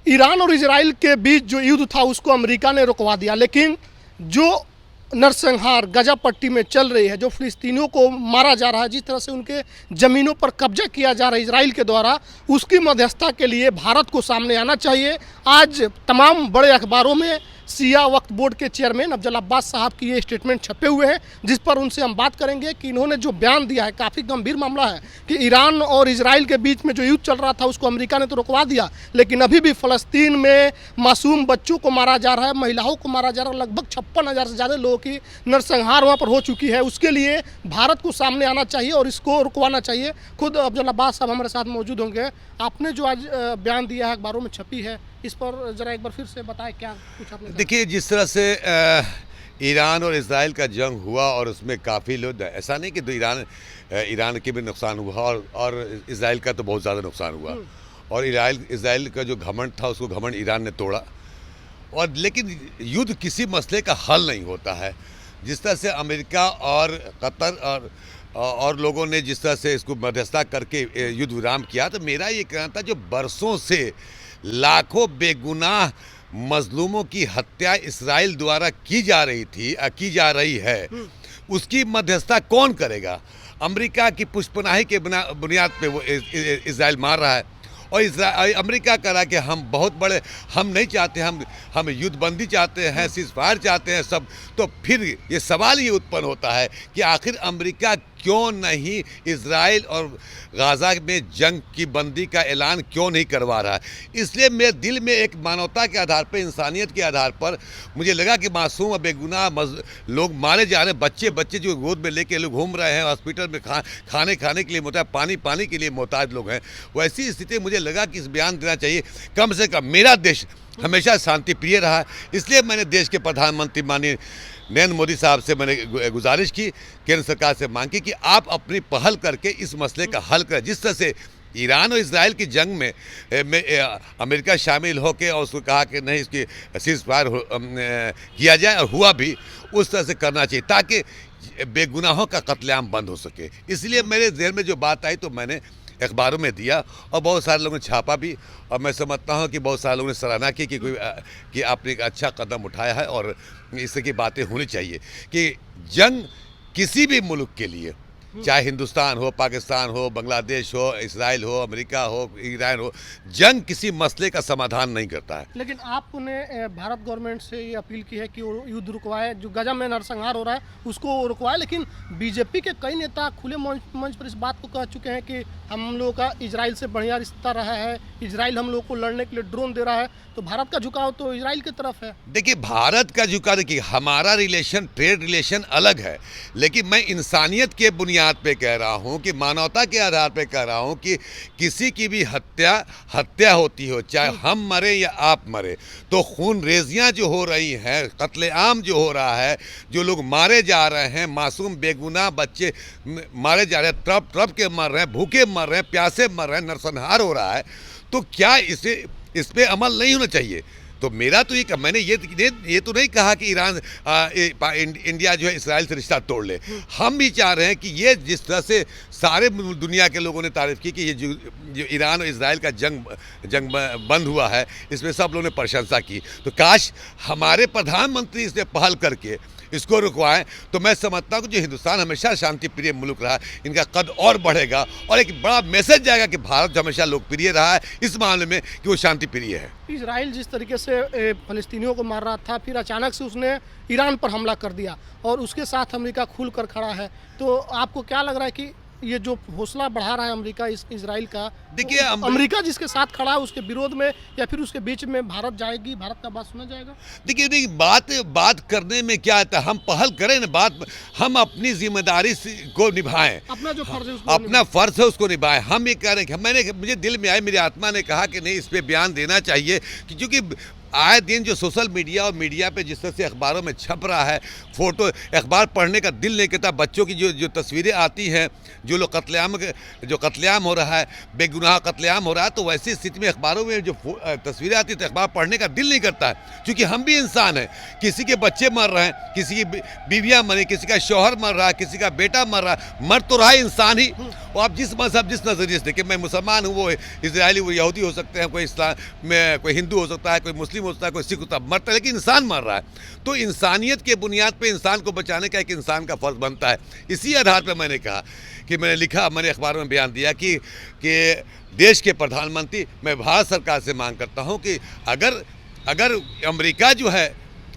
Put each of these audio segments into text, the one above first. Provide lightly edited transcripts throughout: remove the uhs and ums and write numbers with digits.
Iran और Israel के बीच जो युद्ध था उसको अमेरिका ने रुकवा दिया, लेकिन जो नरसंहार गजा पट्टी में चल रही है, जो फ़िलिस्तीनियों को मारा जा रहा है, जिस तरह से उनके ज़मीनों पर कब्जा किया जा रहा है इजराइल के द्वारा, उसकी मध्यस्थता के लिए भारत को सामने आना चाहिए। आज तमाम बड़े अखबारों में सिया वक्फ बोर्ड के चेयरमैन अफजल अब्बास साहब की ये स्टेटमेंट छपे हुए हैं, जिस पर उनसे हम बात करेंगे कि इन्होंने जो बयान दिया है काफ़ी गंभीर मामला है कि ईरान और इजराइल के बीच में जो युद्ध चल रहा था उसको अमेरिका ने तो रुकवा दिया, लेकिन अभी भी फ़लस्तीन में मासूम बच्चों को मारा जा रहा है, महिलाओं को मारा जा रहा है, लगभग 56,000 से ज़्यादा लोगों की नरसंहार वहाँ पर हो चुकी है। उसके लिए भारत को सामने आना चाहिए और इसको रुकवाना चाहिए। खुद अफजल अब्बास साहब हमारे साथ मौजूद होंगे। आपने जो आज बयान दिया है, अखबारों में छपी है, इस पर ज़रा एक बार फिर से बताएं क्या कुछ आपने। देखिए, जिस तरह से ईरान और इजराइल का जंग हुआ और उसमें काफ़ी लोग, ऐसा नहीं कि तो ईरान के भी नुकसान हुआ और इजराइल का तो बहुत ज़्यादा नुकसान हुआ, और इजराइल का जो घमंड था उसको घमंड ईरान ने तोड़ा। और लेकिन युद्ध किसी मसले का हल नहीं होता है। जिस तरह से अमेरिका और कतर और लोगों ने जिस तरह से इसको मध्यस्थता करके युद्ध विराम किया, तो मेरा ये कहना था जो बरसों से लाखों बेगुनाह मजलूमों की हत्या इस्राइल द्वारा की जा रही है, उसकी मध्यस्थता कौन करेगा? अमेरिका की पुष्पनाही के बुनियाद पे वो इस्राइल मार रहा है, और अमेरिका कह रहा है कि हम बहुत बड़े, हम नहीं चाहते, हम युद्धबंदी चाहते हैं, सीज़फायर चाहते हैं सब। तो फिर ये सवाल ये उत्पन्न होता है कि आखिर अमेरिका क्यों नहीं इजराइल और गाज़ा में जंग की बंदी का ऐलान क्यों नहीं करवा रहा है? इसलिए मेरे दिल में एक मानवता के आधार पर, इंसानियत के आधार पर मुझे लगा कि मासूम और बेगुनाह लोग मारे जा रहे हैं, बच्चे जो गोद में लेके लोग घूम रहे हैं, हॉस्पिटल में खाने के लिए मोहताज, पानी के लिए मोहताज लोग हैं। वैसी स्थिति मुझे लगा कि इस बयान देना चाहिए। कम से कम मेरा देश हमेशा शांति प्रिय रहा है, इसलिए मैंने देश के प्रधानमंत्री माननीय नरेंद्र मोदी साहब से मैंने गुजारिश की, केंद्र सरकार से मांग की कि आप अपनी पहल करके इस मसले का हल करें। जिस तरह से ईरान और इजराइल की जंग में अमेरिका शामिल होकर और उसको कहा कि नहीं, इसकी सीज़फायर किया जाए, और हुआ भी, उस तरह से करना चाहिए ताकि बेगुनाहों का कत्लेआम बंद हो सके। इसलिए मेरे ज़हन में जो बात आई तो मैंने अखबारों में दिया, और बहुत सारे लोगों ने छापा भी, और मैं समझता हूँ कि बहुत सारे लोगों ने सराहना की कि आपने एक अच्छा कदम उठाया है, और इस तरह की बातें होनी चाहिए कि जंग किसी भी मुल्क के लिए, चाहे हिंदुस्तान हो, पाकिस्तान हो, बांग्लादेश हो, इजराइल हो, अमेरिका हो, ईरान हो, जंग किसी मसले का समाधान नहीं करता है। लेकिन आपने भारत गवर्नमेंट से ये अपील की है कि वो युद्ध रुकवाए, जो गजा में नरसंहार हो रहा है उसको रुकवाए, लेकिन बीजेपी के कई नेता खुले मंच पर इस बात को कह चुके हैं कि हम लोग का इजराइल से बढ़िया रिश्ता रहा है, इजराइल हम लोग को लड़ने के लिए ड्रोन दे रहा है, तो भारत का झुकाव तो इजराइल की तरफ है। देखिए, भारत का झुकाव, देखिए हमारा रिलेशन, ट्रेड रिलेशन अलग है, लेकिन मैं इंसानियत के बुनियाद पे कह रहा हूं कि मानवता के आधार पे कह रहा हूं कि किसी की भी हत्या होती हो, चाहे हम मरे या आप मरे, तो खून रेजियां जो हो रही हैं, कत्लेआम जो हो रहा है, जो लोग मारे जा रहे हैं, मासूम बेगुनाह बच्चे मारे जा रहे हैं, तड़प के मर रहे हैं, भूखे मर रहे हैं, प्यासे मर रहे हैं, नरसंहार हो रहा है, तो क्या इस पे अमल नहीं होना चाहिए? तो मेरा तो ये, मैंने ये तो नहीं कहा कि इंडिया जो है इसराइल से रिश्ता तोड़ ले। हम भी चाह रहे हैं कि ये जिस तरह से सारे दुनिया के लोगों ने तारीफ़ की कि ये जो ईरान और इसराइल का जंग बंद हुआ है, इसमें सब लोगों ने प्रशंसा की, तो काश हमारे प्रधानमंत्री इसने पहल करके इसको रुकवाएं। तो मैं समझता हूँ कि जो हिंदुस्तान हमेशा शांति प्रिय मुल्क रहा, इनका कद और बढ़ेगा, और एक बड़ा मैसेज जाएगा कि भारत हमेशा लोकप्रिय रहा है इस मामले में कि वो शांति प्रिय है। इजराइल जिस तरीके से फ़लस्तीनियों को मार रहा था, फिर अचानक से उसने ईरान पर हमला कर दिया, और उसके साथ अमेरिका खुल कर खड़ा है, तो आपको क्या लग रहा है कि ये जो हौसला बढ़ा रहा है अमेरिका इजराइल का, देखिए अमेरिका जिसके साथ खड़ा है उसके विरोध में या फिर उसके बीच में भारत जाएगी, भारत का बात सुना जाएगा? देखिए बात करने में क्या आता है, हम पहल करें ना, हम अपनी जिम्मेदारी को निभाएं, अपना जो फर्ज है अपना फर्ज है उसको निभाएं। हम ये कह रहे हैं कि मुझे दिल में आए, मेरी आत्मा ने कहा कि नहीं, इस पे बयान देना चाहिए, क्योंकि आए दिन जो सोशल मीडिया और मीडिया पे जिस तरह से अखबारों में छप रहा है, फोटो अखबार पढ़ने का दिल नहीं करता, बच्चों की जो तस्वीरें आती हैं, जो लोग जो कत्लेआम हो रहा है, बेगुनाह कत्लेआम हो रहा है, तो वैसी स्थिति में अखबारों में जो तस्वीरें आती हैं तो अखबार पढ़ने का दिल नहीं करता है, क्योंकि हम भी इंसान हैं। किसी के बच्चे मर रहे हैं, किसी की बीवियाँ मरी, किसी का शौहर मर रहा है, किसी का बेटा मर रहा है, मर तो रहा है इंसान ही। और आप जिस मजहब जिस नज़रिए से देखिए, मैं मुसलमान हूँ, वो इजरायली, वो यहूदी हो सकते हैं, कोई इस्लाम में, कोई हिंदू हो सकता है, कोई मुस्लिम हो सकता है, कोई सिख होता है, मरता है, लेकिन इंसान मर रहा है। तो इंसानियत के बुनियाद पे इंसान को बचाने का एक इंसान का फर्ज बनता है। इसी आधार पर मैंने कहा कि मैंने लिखा, मैंने अखबार में बयान दिया कि देश के प्रधानमंत्री, मैं भारत सरकार से मांग करता हूँ कि अगर अमेरिका जो है,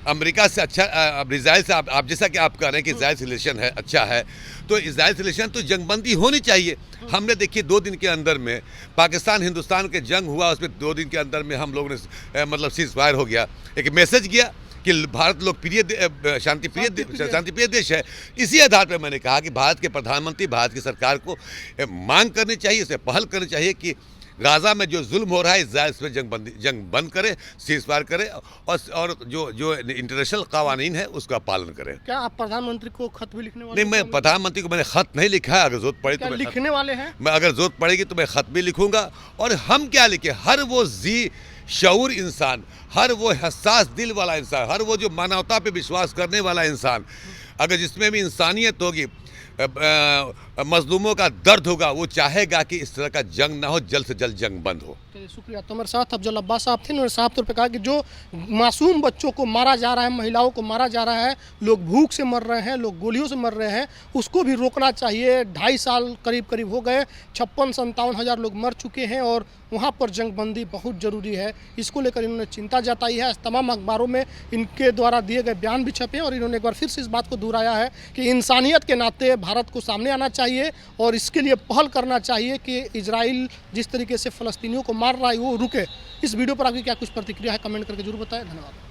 अमेरिका से अच्छा, अब इजराइल से आप जैसा कि आप कह रहे हैं कि इजराइल से रिलेशन है, अच्छा है, तो इजराइल से रिलेशन तो जंगबंदी होनी चाहिए। हमने देखिए 2 दिन के अंदर में पाकिस्तान हिंदुस्तान के जंग हुआ, उसमें 2 दिन के अंदर में हम लोगों ने मतलब सीज फायर हो गया, एक मैसेज गया कि भारत लोकप्रिय शांतिप्रिय देश है। इसी आधार पर मैंने कहा कि भारत के प्रधानमंत्री, भारत की सरकार को मांग करनी चाहिए, इसे पहल करनी चाहिए कि गाज़ा में जो जुल्म हो रहा है, इजराइल पर जंग बंद करे, सीज फायर करे, और जो इंटरनेशनल कानून है उसका पालन करे। क्या आप प्रधानमंत्री को खत भी लिखने वाले? नहीं, मैं प्रधानमंत्री को मैंने खत नहीं लिखा है। अगर जरूरत पड़े तो लिखने वाले हैं, मैं अगर जरूरत पड़ेगी तो मैं खत भी लिखूंगा। और हम क्या लिखे, हर वो जी शऊर इंसान, हर वो हसास दिल वाला इंसान, हर वो जो मानवता पे विश्वास करने वाला इंसान, अगर जिसमें भी इंसानियत होगी, मजलूमों का दर्द होगा, वो चाहेगा कि इस तरह का जंग ना हो, जल्द से जल्द जंग बंद हो। शुक्रिया। तो हमारे साथ अफजल अब्बास साहब थे, उन्होंने साफ तौर पे कहा कि जो मासूम बच्चों को मारा जा रहा है, महिलाओं को मारा जा रहा है, लोग भूख से मर रहे हैं, लोग गोलियों से मर रहे हैं, उसको भी रोकना चाहिए। 2.5 साल करीब हो गए, 56-57 हज़ार लोग मर चुके हैं और वहाँ पर जंगबंदी बहुत ज़रूरी है। इसको लेकर इन्होंने चिंता जताई है। तमाम अखबारों में इनके द्वारा दिए गए बयान भी छपे और इन्होंने एक बार फिर से इस बात को दोहराया है कि इंसानियत के नाते भारत को सामने आना चाहिए और इसके लिए पहल करना चाहिए कि इजराइल जिस तरीके से फ़लस्तीनियों को मार रहा है वो रुके। इस वीडियो पर आपकी क्या कुछ प्रतिक्रिया है, कमेंट करके जरूर बताएं। धन्यवाद।